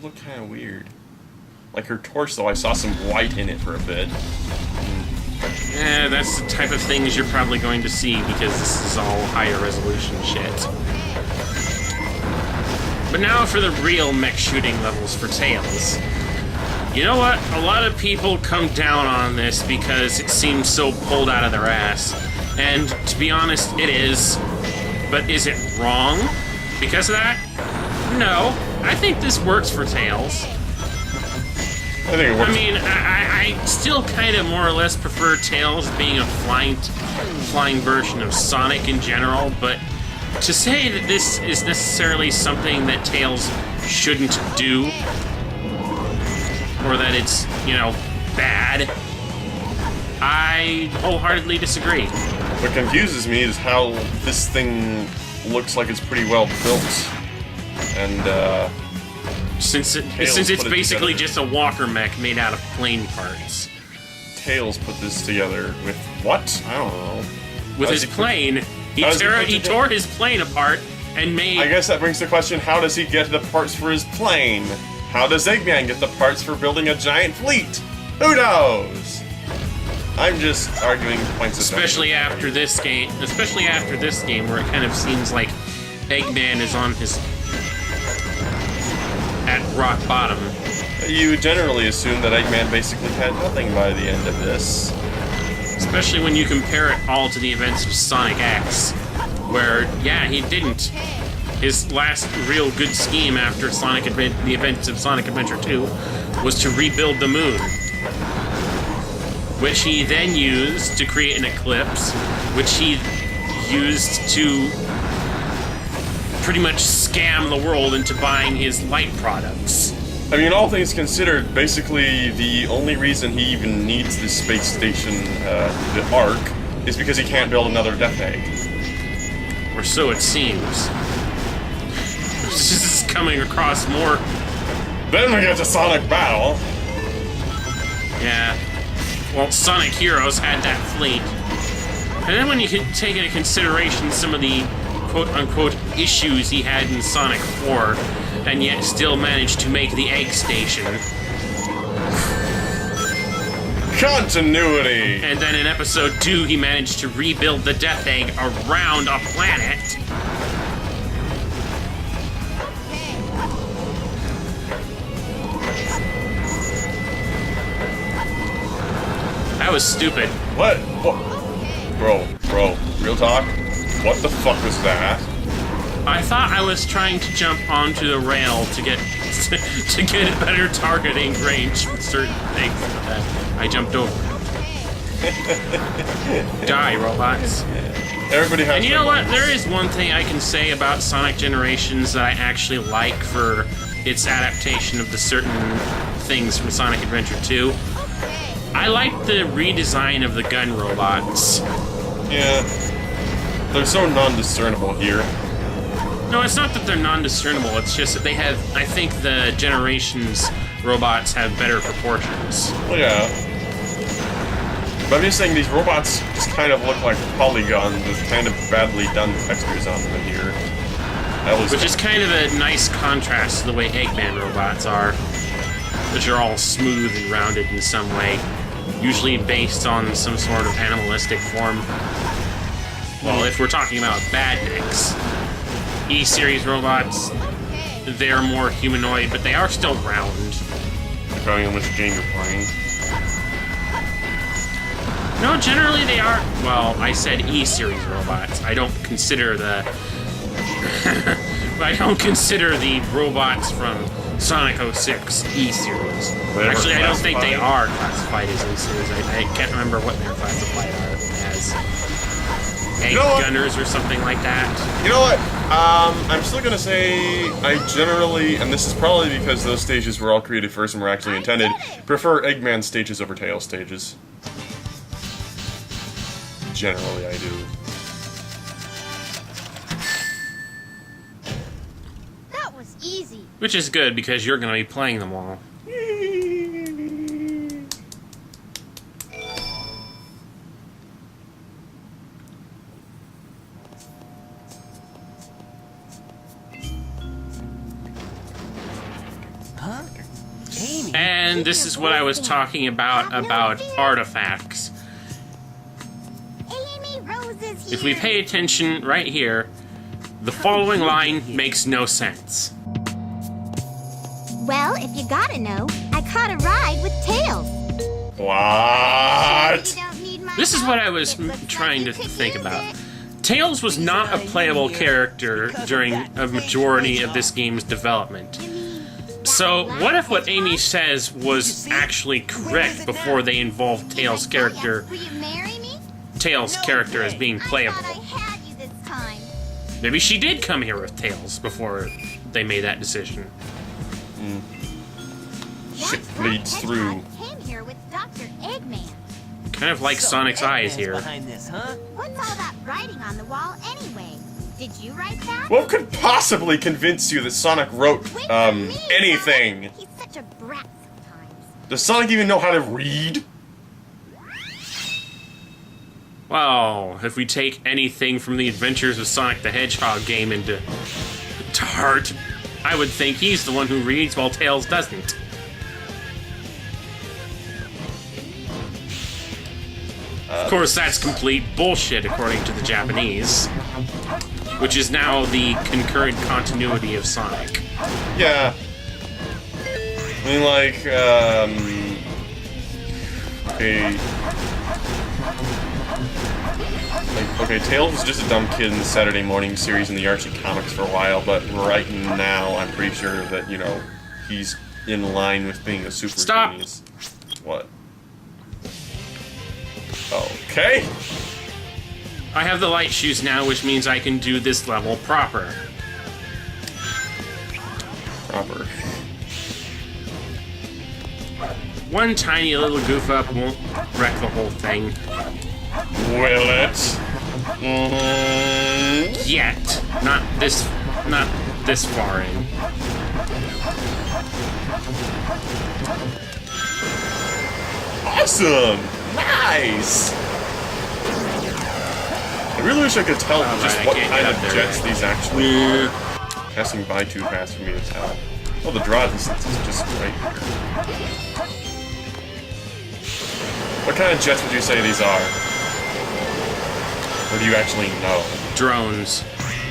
look kind of weird. Like her torso, I saw some white in it for a bit. Yeah, that's the type of things you're probably going to see because this is all higher resolution shit. But now for the real mech shooting levels for Tails. You know what? A lot of people come down on this because it seems so pulled out of their ass. And to be honest, it is. But is it wrong because of that? No. I think this works for Tails. I think it works. I mean, I still kind of more or less prefer Tails being a flying version of Sonic in general, but to say that this is necessarily something that Tails shouldn't do, or that it's, you know, bad, I wholeheartedly disagree. What confuses me is how this thing looks like it's pretty well built, and since it's basically just a walker mech made out of plane parts. Tails put this together with what? I don't know. With his plane, he tore his plane apart and made... I guess that brings the question, how does he get the parts for his plane? How does Eggman get the parts for building a giant fleet? Who knows? I'm just arguing points of especially after this game where it kind of seems like Eggman is on his... at rock bottom. You generally assume that Eggman basically had nothing by the end of this. Especially when you compare it all to the events of Sonic X, where, yeah, he didn't. His last real good scheme after the events of Sonic Adventure 2 was to rebuild the moon, which he then used to create an eclipse, which he used to pretty much scam the world into buying his light products. I mean, all things considered, basically the only reason he even needs this space station, the Ark, is because he can't build another Death Egg. Or so it seems. This is coming across more... Then we get to Sonic Battle. Yeah. Well, Sonic Heroes had that fleet. And then when you can take into consideration some of the quote-unquote issues he had in Sonic 4, and yet still managed to make the egg station. Continuity! And then in episode 2, he managed to rebuild the Death Egg around a planet. That was stupid. What? Bro, real talk? What the fuck was that? I thought I was trying to jump onto the rail to get a better targeting range for certain things. I jumped over. Die, robots. Everybody has. And you know what? There is one thing I can say about Sonic Generations that I actually like for its adaptation of the certain things from Sonic Adventure 2. I like the redesign of the gun robots. Yeah. They're so non-discernible here. No, it's not that they're non-discernible, it's just that they have... I think the Generations robots have better proportions. Well, yeah. But I'm just saying these robots just kind of look like polygons with kind of badly done textures on them in here. Which is kind of a nice contrast to the way Eggman robots are. Which are all smooth and rounded in some way. Usually based on some sort of animalistic form. Well, if we're talking about bad mechs, E-Series robots, they're more humanoid, but they are still round. Depending on which game you're playing. No, generally they are... Well, I said E-Series robots. I don't consider the... I don't consider the robots from Sonic 06 E-Series. Actually, I don't think they are classified as E-Series. I can't remember what they're classified as. Egg gunners or something like that. You know what? I'm still gonna say I generally, and this is probably because those stages were all created first and were actually intended, prefer Eggman stages over Tails stages. Generally, I do. That was easy. Which is good because you're gonna be playing them all. Huh? Amy? And this is what I was talking about artifacts. Amy Rose is here. If we pay attention right here, the following line makes no sense. Well, if you gotta know, I caught a ride with Tails. What? You don't need my This is help? what I was It looks trying like to you could think use about. it. Tails was not a playable character during a majority of this game's development. You mean that So, what if what last Amy one? says was actually correct before they involved Tails' character, Will you marry me? Tails' character as being playable? I thought I had you this time. Maybe she did come here with Tails before they made that decision. Shit That's bleeds right, through. Hedgehog came here with Dr. Eggman. Kind of like So Sonic's eyes Eggman's here. behind this, huh? What's all that writing on the wall anyway? Did you write that? What could possibly convince you that Sonic wrote, Wait for me, anything? He's such a brat sometimes. Does Sonic even know how to read? Well, if we take anything from the Adventures of Sonic the Hedgehog game into to heart, I would think he's the one who reads while Tails doesn't. Of course, that's complete bullshit according to the Japanese, which is now the concurrent continuity of Sonic. Yeah. I mean, like, okay. Okay, Tails was just a dumb kid in the Saturday morning series in the Archie comics for a while, but right now I'm pretty sure that, you know, he's in line with being a super Stop. genius. What? Okay. I have the light shoes now, which means I can do this level proper. Proper. One tiny little goof up won't wreck the whole thing. Will it? Yet. Not this far in. Awesome! Nice! I really wish I could tell Alright, just I what can't kind get of up there. jets these actually are. Passing by too fast for me to tell. Oh, the draw distance is just right here. What kind of jets would you say these are? Or do you actually know? Drones.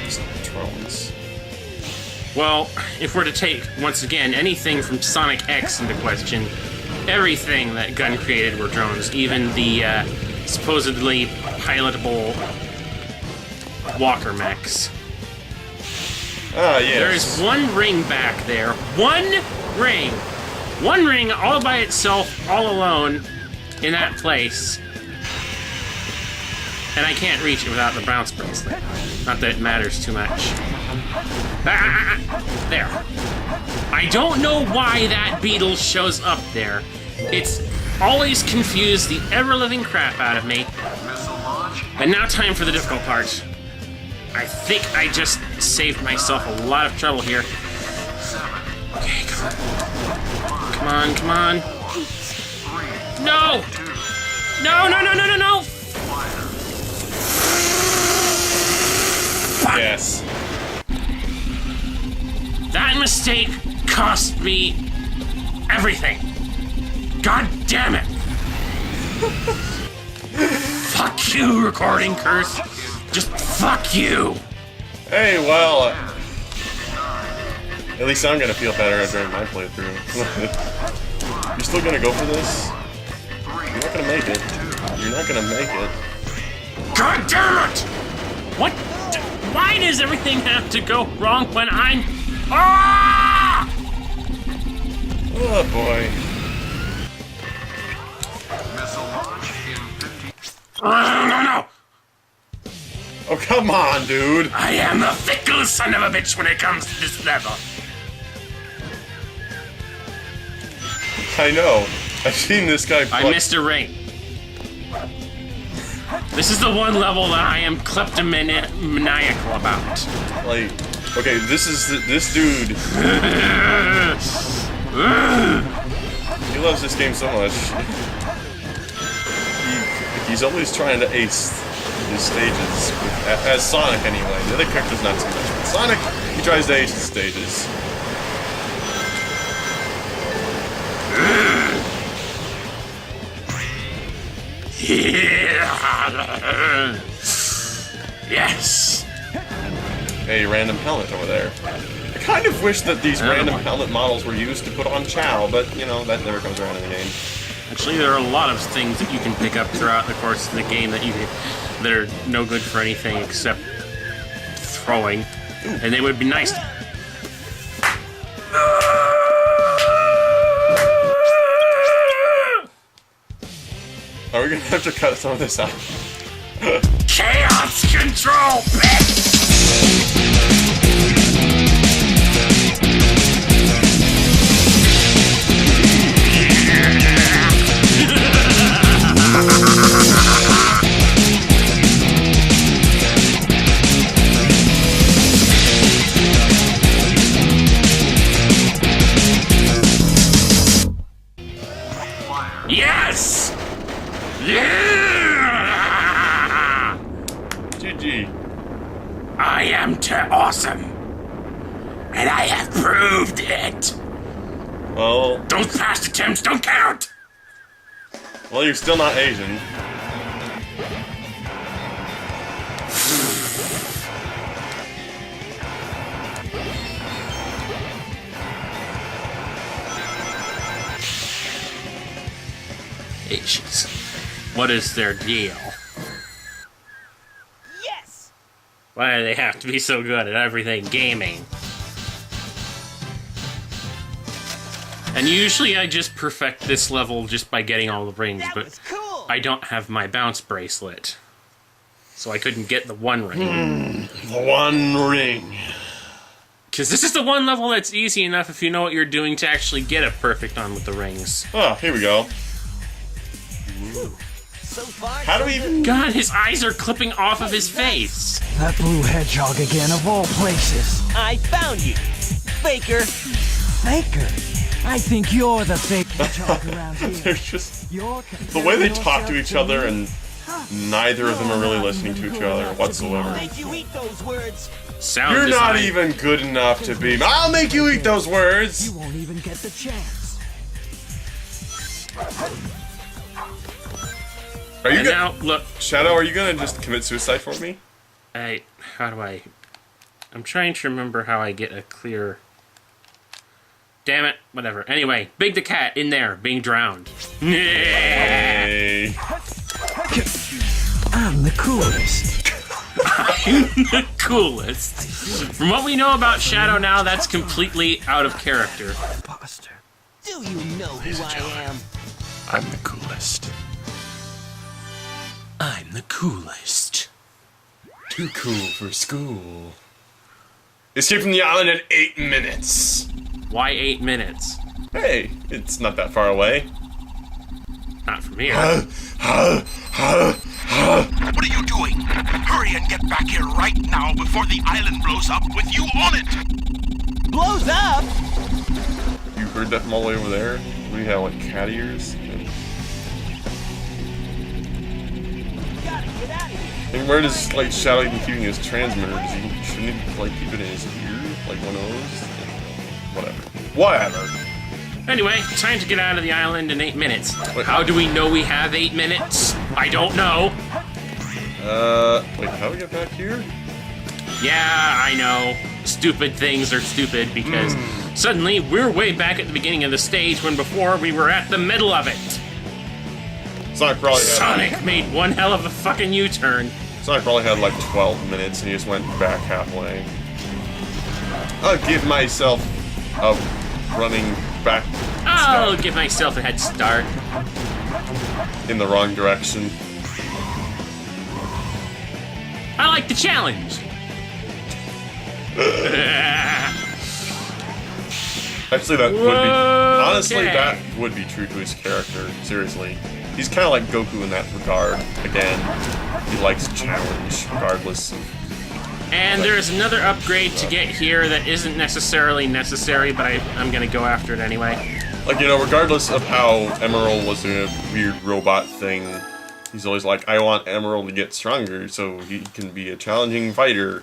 Just drones. Well, if we're to take, once again, anything from Sonic X into question, everything that Gun created were drones, even the supposedly pilotable walker mechs. Ah, yes. There is one ring back there. One ring! One ring all by itself, all alone, in that place. And I can't reach it without the bounce bracelet. Not that it matters too much. There. I don't know why that beetle shows up there. It's always confused the ever-living crap out of me. And now time for the difficult part. I think I just saved myself a lot of trouble here. Okay, come on. Come on, come on. No! No, no, no, no, no, no! Fuck. Yes. That mistake cost me everything. God damn it! Fuck you, recording curse. Just fuck you. Hey, well... at least I'm gonna feel better during my playthrough. You're still gonna go for this? You're not gonna make it. You're not gonna make it. God damn it! What? Why does everything have to go wrong when I'm... Ah! Oh boy. No, no! Oh, come on, dude! I am a fickle son of a bitch when it comes to this level. I know. I've seen this guy I play. missed a ring. This is the one level that I am kleptomaniacal about. Like, okay, this dude. He loves this game so much. He's always trying to ace his stages, as Sonic anyway. The other characters not so much, but Sonic, he tries to ace his stages. Yes! A random helmet over there. I kind of wish that these random helmet models were used to put on Chow, but, you know, that never comes around in the game. Actually, there are a lot of things that you can pick up throughout the course of the game that are no good for anything except throwing. And they would be nice. Are we gonna have to cut some of this out? Chaos control, bitch! Yes! Yeah! GG. I am awesome. And I have proved it. Well, Those past attempts don't count. well, you're still not Asian. Asians. What is their deal? Yes! Why do they have to be so good at everything gaming? And usually I just perfect this level just by getting all the rings, That but was cool! I don't have my bounce bracelet. So I couldn't get the one ring. The One Ring. Because this is the one level that's easy enough if you know what you're doing to actually get it perfect on with the rings. Oh, here we go. So far, How do we even... God, his eyes are clipping off of his face. That blue hedgehog again, of all places. I found you! Faker! Faker. I think you're the fake hedgehog around They're here. just... You're The way they talk to each other, and neither of them are really listening to each other whatsoever. Make you eat those words! Sound You're not design. even good enough to be... I'll make you eat those words! You won't even get the chance. Are you And gonna... now, look, Shadow, are you gonna just commit suicide for me? how do I... I'm trying to remember how I get a clear... Damn it, whatever. Anyway, Big the Cat in there, being drowned. Hey. I'm the coolest. The coolest. From what we know about Shadow now, that's completely out of character. Imposter. Do you know who I am? I'm the coolest. I'm the coolest. Too cool for school. Escape from the island in 8 minutes. Why 8 minutes? Hey, it's not that far away. Not from here. What are you doing? Hurry and get back here right now before the island blows up with you on it! Blows up! You heard that from all the way over there? We have like cat ears. Gotta get out of here! And where does like Shadow even keeping his transmitter? Shouldn't he like keep it in his ear, like one of those? Whatever. Anyway, time to get out of the island in 8 minutes. Wait. How do we know we have 8 minutes? I don't know. Wait, how do we get back here? Yeah, I know. Stupid things are stupid because suddenly we're way back at the beginning of the stage when before we were at the middle of it. Sonic probably had, Sonic made one hell of a fucking U-turn. Sonic probably had like 12 minutes and he just went back halfway. I'll give myself a running back I'll give myself a head start. in the wrong direction. I like the challenge. Actually, that would be... Honestly, Okay. that would be true to his character. Seriously. He's kind of like Goku in that regard. Again, he likes challenge, regardless of... And there's another upgrade to get here that isn't necessarily necessary, but I'm gonna go after it anyway. Like, you know, regardless of how Emerald was a weird robot thing, he's always like, I want Emerald to get stronger so he can be a challenging fighter.